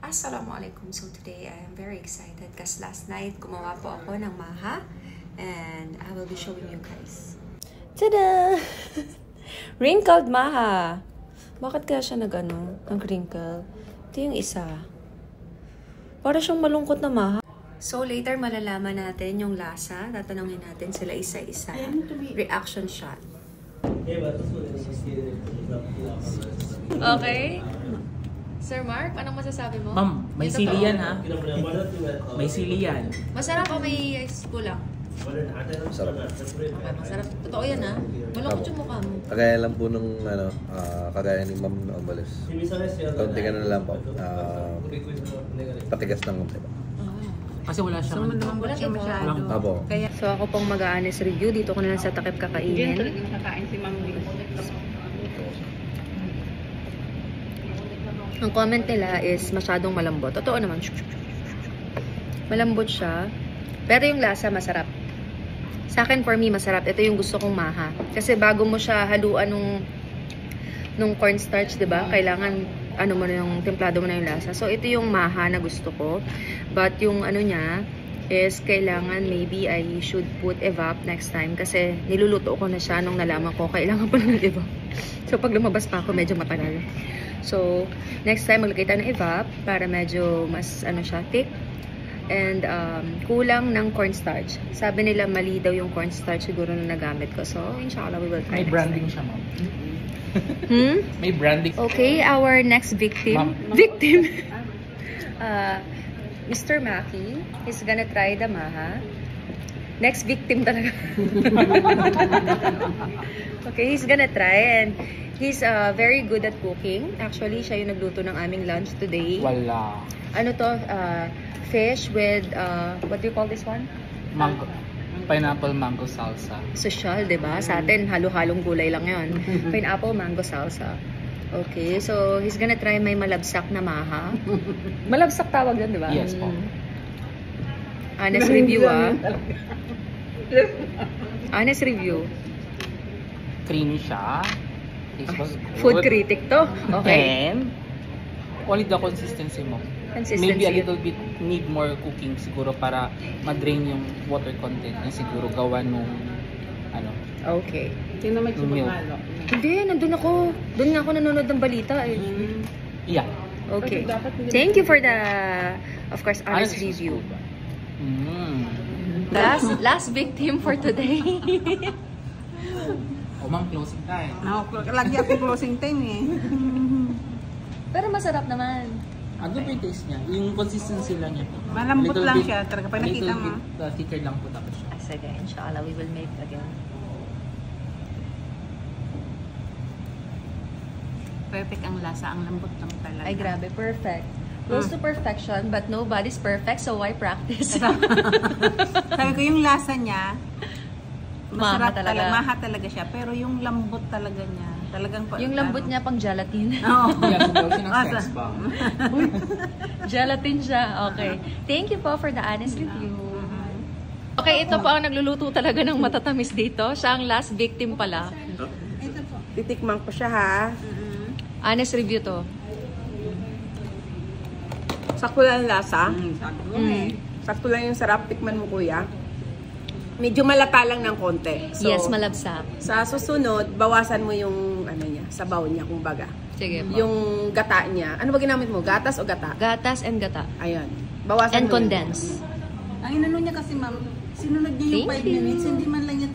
Assalamualaikum. So today I am very excited because last night gumawa po ako ng maha and I will be showing you guys. Tada! Wrinkled maha. Bakit kaya siya nag-wrinkle? Ito yung isa. Para siyang malungkot na maha. So later malalaman natin yung lasa. Tatanungin natin sila isa-isa. Reaction shot. Okay. Sir Mark, anong masasabi mo? Ma'am, may sili yan ha. May sili yan. Masarap o may ice kulang? Masarap. Okay, masarap. Totoo yan ha. Malungkot yung mukha mo. Kagaya lang po nung kagaya ni Ma'am Ombalis. Kaunti ka na lang po. Patigas ng konti po. Kasi wala siyang Wala siya masyado. Abo. So ako pong mag-a-honest review. Dito ko na lang sa takip kakainin. Diyan talagang kakain si Ma'am Liz. Ang comment nila is masyadong malambot. Totoo naman. Malambot siya. Pero yung lasa masarap. Sa akin, for me, masarap. Ito yung gusto kong maha. Kasi bago mo siya haluan nung cornstarch, diba? Kailangan, ano mo na yung, templado mo na yung lasa. So, ito yung maha na gusto ko. But yung ano niya is kailangan maybe I should put evap next time. Kasi niluluto ko na siya nung nalaman ko kailangan pa ng evap. So, pag lumabas pa ako, medyo matagal. So, next time maglagay tayo ng evap para medyo mas ano siya, thick. And kulang ng cornstarch. Sabi nila mali daw yung cornstarch siguro na nagamit ko. So, inshallah we will try. may branding siya, ma'am. May branding. Okay, our next victim. Mr. Maki is gonna try the maha. Next victim talaga. Okay, he's gonna try and he's very good at cooking. Actually, siya yung nagluto ng aming lunch today. Wala. Ano to? Fish with, what do you call this one? Mango. Pineapple mango salsa. Social, diba? Sa atin, halo-halong gulay lang yon. Pineapple mango salsa. Okay, so he's gonna try may malabsak na maha. Malabsak tawag yun, diba? Yes po. Honest review, Honest review. Creamy siya. This was good. Food critic to. Okay. And only the consistency mo. Consistency. Maybe a little bit need more cooking siguro para ma-drain yung water content na siguro gawa nung ano. Okay. Sino may Milk. sumalo? Hindi, nandun ako. Doon nga ako nanonood ng balita eh. Yeah. Okay. Thank you for the, of course, honest review. Last victim for today. O ma'am, closing time. Lagi ako closing time eh. Pero masarap naman. Ano pa yung taste niya? Yung consistency lang niya. Malambot Little lang bit- siya. Talaga pag nakita little mo. bit thicker lang po tapos siya. Sige, inshallah, we will make again. Perfect ang lasa. Ang lambot lang talaga. Ay, grabe, perfect. Close to perfection, but nobody's perfect, so why practice? Sabi ko yung lasa niya, Maha masarap talaga. Maha talaga siya. Pero yung lambot talaga niya, talagang Yung lambot niya pang gelatin. Oo. Yan, daw siya ng Asa? sex bomb. Gelatin siya. Okay. Thank you po for the honest review. Okay, ito po ang nagluluto talaga ng matatamis dito. Siya ang last victim pala. Titikman ko siya ha. Honest review to. Sakto lang ang lasa. Mm. Sakto lang yung sarap. Tikman mo kuya. Medyo malata lang ng konti. So, Yes, malabsak. sa susunod, bawasan mo yung ano niya, sabaw niya kumbaga. Sige po. Yung gata niya. Ano ba ginamit mo? Gatas o gata? Gatas and gata. Ayun. Bawasan And mo yun. condense. Ang inano niya kasi ma'am, sinunod niya yung Thank 5 you. minutes, hindi man lang niya